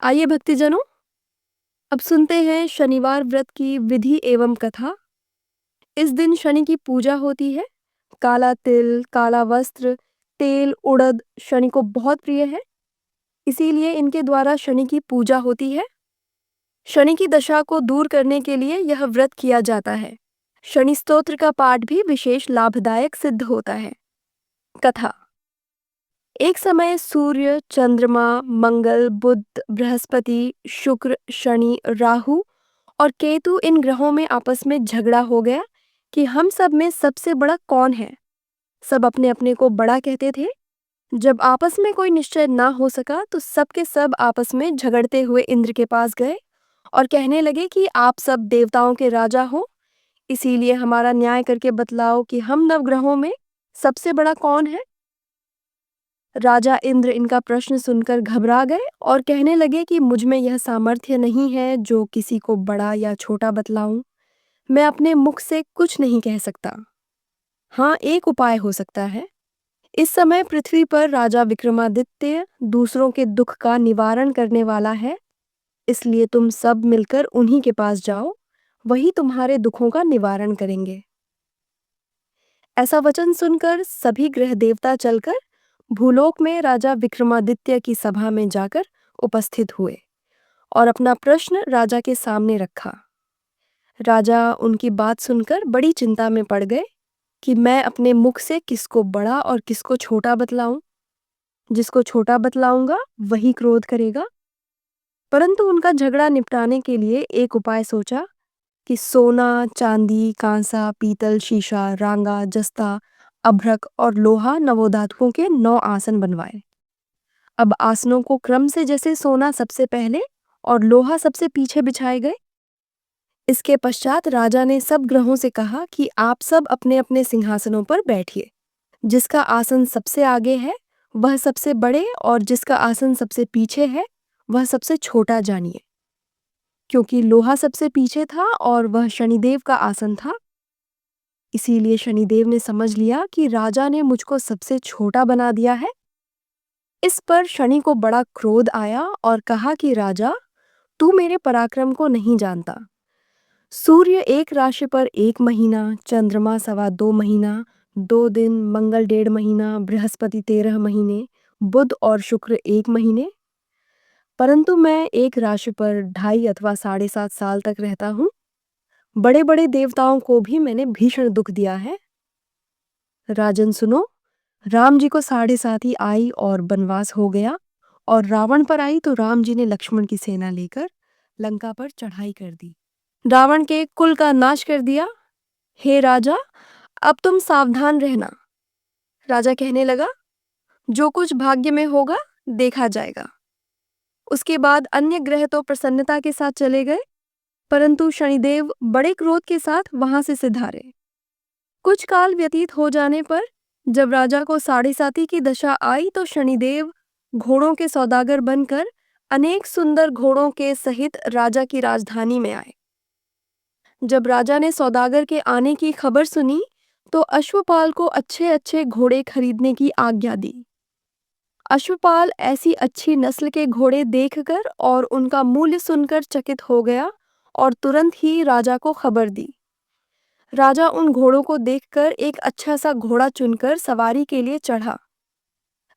आइए भक्तिजनों, अब सुनते हैं शनिवार व्रत की विधि एवं कथा। इस दिन शनि की पूजा होती है। काला तिल, काला वस्त्र, तेल, उड़द शनि को बहुत प्रिय है, इसीलिए इनके द्वारा शनि की पूजा होती है। शनि की दशा को दूर करने के लिए यह व्रत किया जाता है। शनि स्तोत्र का पाठ भी विशेष लाभदायक सिद्ध होता है। कथा। एक समय सूर्य, चंद्रमा, मंगल, बुध, बृहस्पति, शुक्र, शनि, राहु और केतु इन ग्रहों में आपस में झगड़ा हो गया कि हम सब में सबसे बड़ा कौन है। सब अपने अपने को बड़ा कहते थे। जब आपस में कोई निश्चय ना हो सका तो सब के सब आपस में झगड़ते हुए इंद्र के पास गए और कहने लगे कि आप सब देवताओं के राजा हो, इसीलिए हमारा न्याय करके बतलाओ कि हम नवग्रहों में सबसे बड़ा कौन है। राजा इंद्र इनका प्रश्न सुनकर घबरा गए और कहने लगे कि मुझ में यह सामर्थ्य नहीं है जो किसी को बड़ा या छोटा बतलाऊं। मैं अपने मुख से कुछ नहीं कह सकता। हाँ, एक उपाय हो सकता है। इस समय पृथ्वी पर राजा विक्रमादित्य दूसरों के दुख का निवारण करने वाला है, इसलिए तुम सब मिलकर उन्हीं के पास जाओ, वही तुम्हारे दुखों का निवारण करेंगे। ऐसा वचन सुनकर सभी ग्रह देवता चलकर भूलोक में राजा विक्रमादित्य की सभा में जाकर उपस्थित हुए और अपना प्रश्न राजा के सामने रखा। राजा उनकी बात सुनकर बड़ी चिंता में पड़ गए कि मैं अपने मुख से किसको बड़ा और किसको छोटा बतलाऊं। जिसको छोटा बतलाऊंगा वही क्रोध करेगा। परंतु उनका झगड़ा निपटाने के लिए एक उपाय सोचा कि सोना, चांदी, कांसा, पीतल, शीशा, रांगा, जस्ता, अभ्रक और लोहा नवोधातुकों के 9 आसन बनवाए। अब आसनों को क्रम से जैसे सोना सबसे पहले और लोहा सबसे पीछे बिछाए गए। इसके पश्चात राजा ने सब ग्रहों से कहा कि आप सब अपने अपने सिंहासनों पर बैठिए। जिसका आसन सबसे आगे है वह सबसे बड़े और जिसका आसन सबसे पीछे है वह सबसे छोटा जानिए। क्योंकि लोहा सबसे पीछे था और वह शनिदेव का आसन था, इसीलिए शनिदेव ने समझ लिया कि राजा ने मुझको सबसे छोटा बना दिया है। इस पर शनि को बड़ा क्रोध आया और कहा कि राजा, तू मेरे पराक्रम को नहीं जानता। सूर्य एक राशि पर 1 महीना, चंद्रमा 2.25 महीना, 2 दिन, मंगल 1.5 महीना, बृहस्पति 13 महीने, बुध और शुक्र 1 महीने, परंतु मैं एक राशि पर 2.5 अथवा 7.5 साल तक रहता हूँ। बड़े बड़े देवताओं को भी मैंने भीषण दुख दिया है। राजन सुनो, राम जी को 7.5 ही आई और वनवास हो गया, और रावण पर आई तो राम जी ने लक्ष्मण की सेना लेकर लंका पर चढ़ाई कर दी, रावण के कुल का नाश कर दिया। हे राजा, अब तुम सावधान रहना। राजा कहने लगा, जो कुछ भाग्य में होगा देखा जाएगा। उसके बाद अन्य ग्रह तो प्रसन्नता के साथ चले गए, परंतु शनिदेव बड़े क्रोध के साथ वहां से सिधारे। कुछ काल व्यतीत हो जाने पर जब राजा को 7.5 की दशा आई तो शनिदेव घोड़ों के सौदागर बनकर अनेक सुंदर घोड़ों के सहित राजा की राजधानी में आए। जब राजा ने सौदागर के आने की खबर सुनी तो अश्वपाल को अच्छे अच्छे घोड़े खरीदने की आज्ञा दी। अश्वपाल ऐसी अच्छी नस्ल के घोड़े देखकर और उनका मूल्य सुनकर चकित हो गया और तुरंत ही राजा को खबर दी। राजा उन घोड़ों को देखकर एक अच्छा सा घोड़ा चुनकर सवारी के लिए चढ़ा।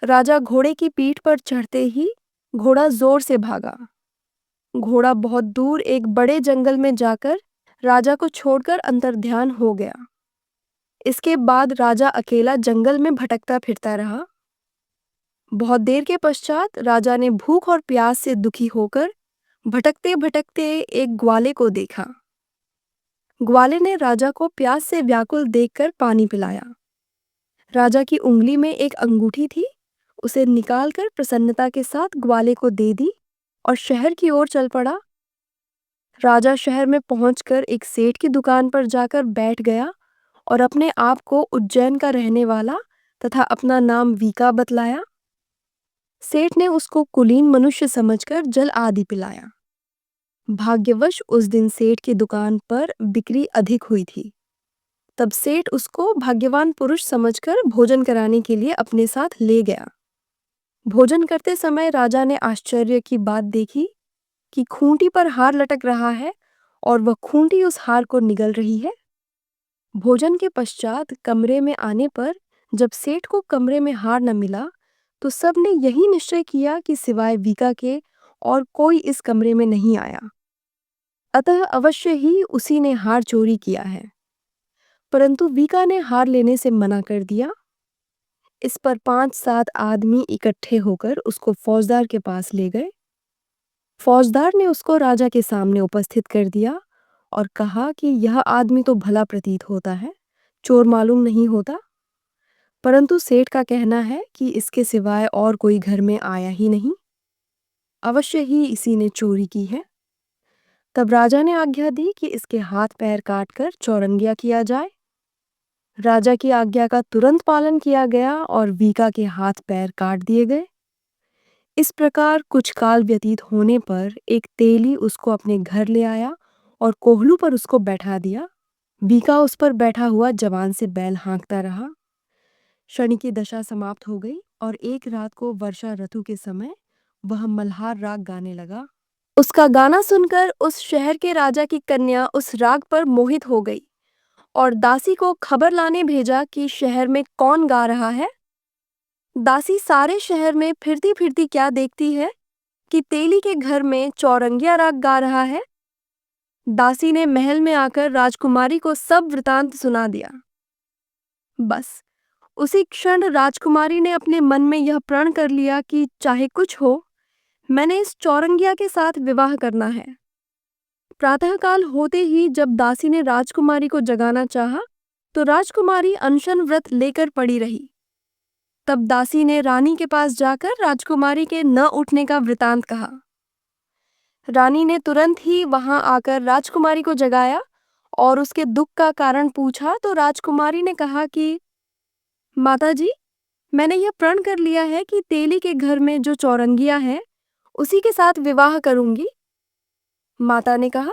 राजा घोड़े की पीठ पर चढ़ते ही घोड़ा जोर से भागा। घोड़ा बहुत दूर एक बड़े जंगल में जाकर राजा को छोड़कर अंतर्ध्यान हो गया। इसके बाद राजा अकेला जंगल में भटकता फिरता रहा। बहुत देर के पश्चात राजा ने भूख और प्यास से दुखी होकर भटकते भटकते एक ग्वाले को देखा। ग्वाले ने राजा को प्यास से व्याकुल देखकर पानी पिलाया। राजा की उंगली में एक अंगूठी थी, उसे निकालकर प्रसन्नता के साथ ग्वाले को दे दी और शहर की ओर चल पड़ा। राजा शहर में पहुंचकर एक सेठ की दुकान पर जाकर बैठ गया और अपने आप को उज्जैन का रहने वाला तथा अपना नाम वीका बतलाया। सेठ ने उसको कुलीन मनुष्य समझकर जल आदि पिलाया। भाग्यवश उस दिन सेठ की दुकान पर बिक्री अधिक हुई थी। तब सेठ उसको भाग्यवान पुरुष समझकर भोजन कराने के लिए अपने साथ ले गया। भोजन करते समय राजा ने आश्चर्य की बात देखी कि खूंटी पर हार लटक रहा है और वह खूंटी उस हार को निगल रही है। भोजन के पश्चात कमरे में आने पर जब सेठ को कमरे में हार न मिला तो सबने यही निश्चय किया कि सिवाय वीका के और कोई इस कमरे में नहीं आया, अतः अवश्य ही उसी ने हार चोरी किया है। परंतु वीका ने हार लेने से मना कर दिया। इस पर 5-7 आदमी इकट्ठे होकर उसको फौजदार के पास ले गए। फौजदार ने उसको राजा के सामने उपस्थित कर दिया और कहा कि यह आदमी तो भला प्रतीत होता है, चोर मालूम नहीं होता, परंतु सेठ का कहना है कि इसके सिवाय और कोई घर में आया ही नहीं, अवश्य ही इसी ने चोरी की है। तब राजा ने आज्ञा दी कि इसके हाथ पैर काटकर चौरंगिया किया जाए। राजा की आज्ञा का तुरंत पालन किया गया और वीका के हाथ पैर काट दिए गए। इस प्रकार कुछ काल व्यतीत होने पर एक तेली उसको अपने घर ले आया और कोहलू पर उसको बैठा दिया। वीका उस पर बैठा हुआ जवान से बैल हाँकता रहा। शनि की दशा समाप्त हो गई और एक रात को वर्षा ऋतु के समय वह मल्हार राग गाने लगा। उसका गाना सुनकर उस शहर के राजा की कन्या उस राग पर मोहित हो गई और दासी को खबर लाने भेजा कि शहर में कौन गा रहा है। दासी सारे शहर में फिरती फिरती क्या देखती है कि तेली के घर में चौरंगिया राग गा रहा है। दासी ने महल में आकर राजकुमारी को सब वृतांत सुना दिया। बस उसी क्षण राजकुमारी ने अपने मन में यह प्रण कर लिया कि चाहे कुछ हो, मैंने इस चौरंगिया के साथ विवाह करना है। प्रातःकाल होते ही जब दासी ने राजकुमारी को जगाना चाहा, तो राजकुमारी अनशन व्रत लेकर पड़ी रही। तब दासी ने रानी के पास जाकर राजकुमारी के न उठने का वृतांत कहा। रानी ने तुरंत ही वहां आकर राजकुमारी को जगाया और उसके दुख का कारण पूछा तो राजकुमारी ने कहा कि माताजी, मैंने यह प्रण कर लिया है कि तेली के घर में जो चौरंगिया है उसी के साथ विवाह करूंगी। माता ने कहा,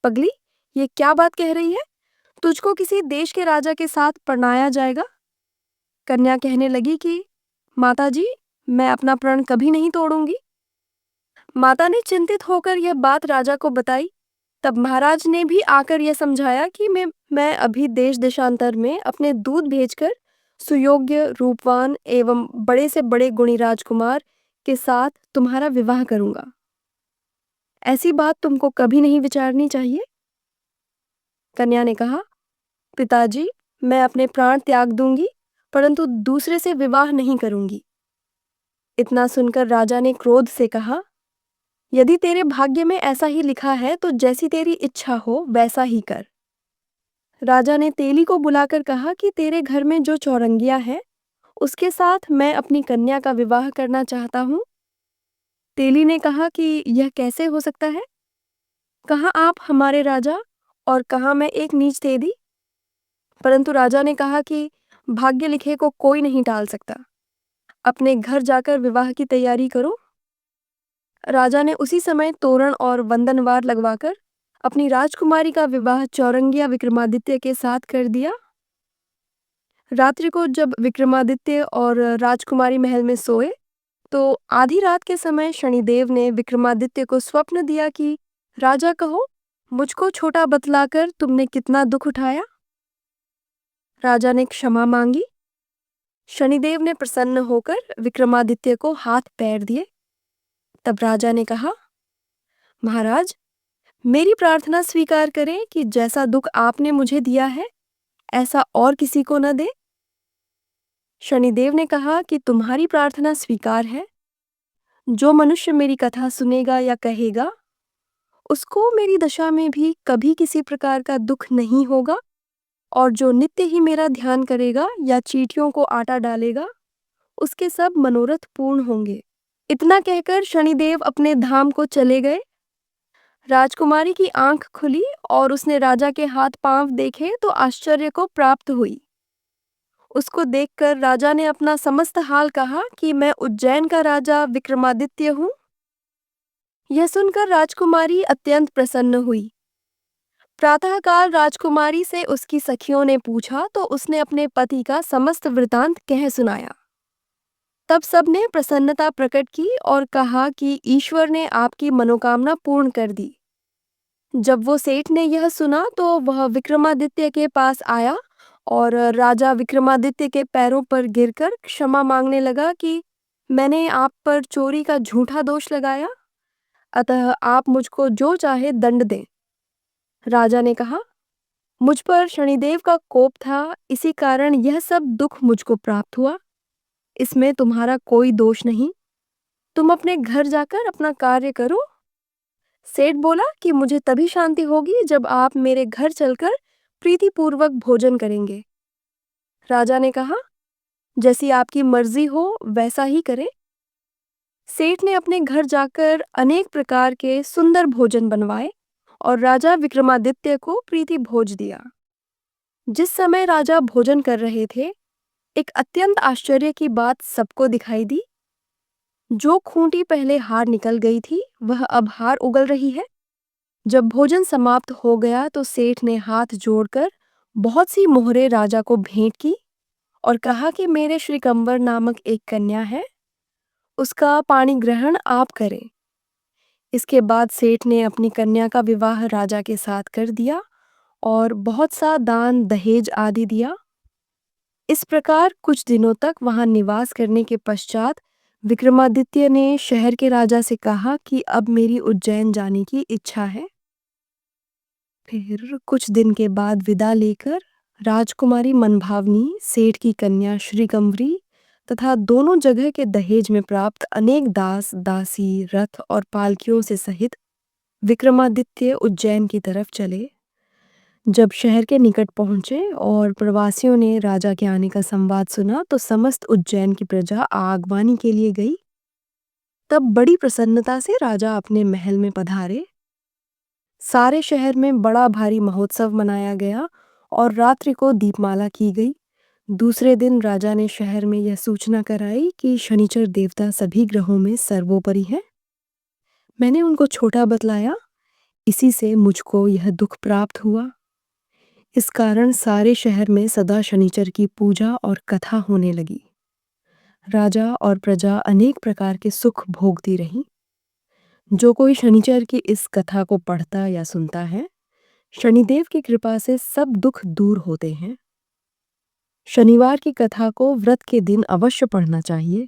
पगली, ये क्या बात कह रही है? तुझको किसी देश के राजा के साथ परणाया जाएगा। कन्या कहने लगी कि माताजी, मैं अपना प्रण कभी नहीं तोड़ूंगी। माता ने चिंतित होकर यह बात राजा को बताई। तब महाराज ने भी आकर यह समझाया कि मैं अभी देश देशांतर में अपने दूत भेजकर सुयोग्य, रूपवान एवं बड़े से बड़े गुणी राजकुमार के साथ तुम्हारा विवाह करूंगा। ऐसी बात तुमको कभी नहीं विचारनी चाहिए। कन्या ने कहा, पिताजी, मैं अपने प्राण त्याग दूंगी, परंतु दूसरे से विवाह नहीं करूंगी। इतना सुनकर राजा ने क्रोध से कहा, यदि तेरे भाग्य में ऐसा ही लिखा है तो जैसी तेरी इच्छा हो वैसा ही कर। राजा ने तेली को बुलाकर कहा कि तेरे घर में जो चौरंगिया है उसके साथ मैं अपनी कन्या का विवाह करना चाहता हूँ। तेली ने कहा कि यह कैसे हो सकता है? कहाँ आप हमारे राजा और कहाँ मैं एक नीच तेली। परंतु राजा ने कहा कि भाग्य लिखे को कोई नहीं टाल सकता। अपने घर जाकर विवाह की तैयारी करो। राजा ने उसी समय तोरण और वंदनवार लगवाकर अपनी राजकुमारी का विवाह चौरंगिया विक्रमादित्य के साथ कर दिया। रात्रि को जब विक्रमादित्य और राजकुमारी महल में सोए तो आधी रात के समय शनिदेव ने विक्रमादित्य को स्वप्न दिया कि राजा कहो, मुझको छोटा बतलाकर तुमने कितना दुख उठाया। राजा ने क्षमा मांगी। शनिदेव ने प्रसन्न होकर विक्रमादित्य को हाथ पैर दिए। तब राजा ने कहा, महाराज, मेरी प्रार्थना स्वीकार करें कि जैसा दुख आपने मुझे दिया है ऐसा और किसी को न दे। शनिदेव ने कहा कि तुम्हारी प्रार्थना स्वीकार है। जो मनुष्य मेरी कथा सुनेगा या कहेगा उसको मेरी दशा में भी कभी किसी प्रकार का दुख नहीं होगा, और जो नित्य ही मेरा ध्यान करेगा या चींटियों को आटा डालेगा उसके सब मनोरथ पूर्ण होंगे। इतना कहकर शनिदेव अपने धाम को चले गए। राजकुमारी की आंख खुली और उसने राजा के हाथ पांव देखे तो आश्चर्य को प्राप्त हुई। उसको देखकर राजा ने अपना समस्त हाल कहा कि मैं उज्जैन का राजा विक्रमादित्य हूँ। यह सुनकर राजकुमारी अत्यंत प्रसन्न हुई। प्रातःकाल राजकुमारी से उसकी सखियों ने पूछा तो उसने अपने पति का समस्त वृतांत कह सुनाया। तब सबने प्रसन्नता प्रकट की और कहा कि ईश्वर ने आपकी मनोकामना पूर्ण कर दी। जब वो सेठ ने यह सुना तो वह विक्रमादित्य के पास आया और राजा विक्रमादित्य के पैरों पर गिरकर क्षमा मांगने लगा कि मैंने आप पर चोरी का झूठा दोष लगाया, अतः आप मुझको जो चाहे दंड दें। राजा ने कहा, मुझ पर शनिदेव का कोप था, इसी कारण यह सब दुख मुझको प्राप्त हुआ। इसमें तुम्हारा कोई दोष नहीं। तुम अपने घर जाकर अपना कार्य करो। सेठ बोला कि मुझे तभी शांति होगी जब आप मेरे घर चलकर प्रीतिपूर्वक भोजन करेंगे। राजा ने कहा, जैसी आपकी मर्जी हो वैसा ही करें। सेठ ने अपने घर जाकर अनेक प्रकार के सुंदर भोजन बनवाए और राजा विक्रमादित्य को प्रीति भोज दिया। जिस समय राजा भोजन कर रहे थे, एक अत्यंत आश्चर्य की बात सबको दिखाई दी। जो खूंटी पहले हार निकल गई थी, वह अब हार उगल रही है। जब भोजन समाप्त हो गया तो सेठ ने हाथ जोड़कर बहुत सी मोहरें राजा को भेंट की और कहा कि मेरे श्रीकंवर नामक एक कन्या है, उसका पाणी ग्रहण आप करें। इसके बाद सेठ ने अपनी कन्या का विवाह राजा के साथ कर दिया और बहुत सा दान दहेज आदि दिया। इस प्रकार कुछ दिनों तक वहां निवास करने के पश्चात विक्रमादित्य ने शहर के राजा से कहा कि अब मेरी उज्जैन जाने की इच्छा है। फिर कुछ दिन के बाद विदा लेकर राजकुमारी मनभावनी, सेठ की कन्या श्रीकंवरी तथा दोनों जगह के दहेज में प्राप्त अनेक दास दासी, रथ और पालकियों से सहित विक्रमादित्य उज्जैन की तरफ चले। जब शहर के निकट पहुंचे और प्रवासियों ने राजा के आने का संवाद सुना तो समस्त उज्जैन की प्रजा आगवानी के लिए गई। तब बड़ी प्रसन्नता से राजा अपने महल में पधारे। सारे शहर में बड़ा भारी महोत्सव मनाया गया और रात्रि को दीपमाला की गई। दूसरे दिन राजा ने शहर में यह सूचना कराई कि शनिचर देवता सभी ग्रहों में सर्वोपरि हैं। मैंने उनको छोटा बतलाया, इसी से मुझको यह दुख प्राप्त हुआ। इस कारण सारे शहर में सदा शनिचर की पूजा और कथा होने लगी। राजा और प्रजा अनेक प्रकार के सुख भोगती रही। जो कोई शनिचर की इस कथा को पढ़ता या सुनता है, शनिदेव की कृपा से सब दुख दूर होते हैं। शनिवार की कथा को व्रत के दिन अवश्य पढ़ना चाहिए।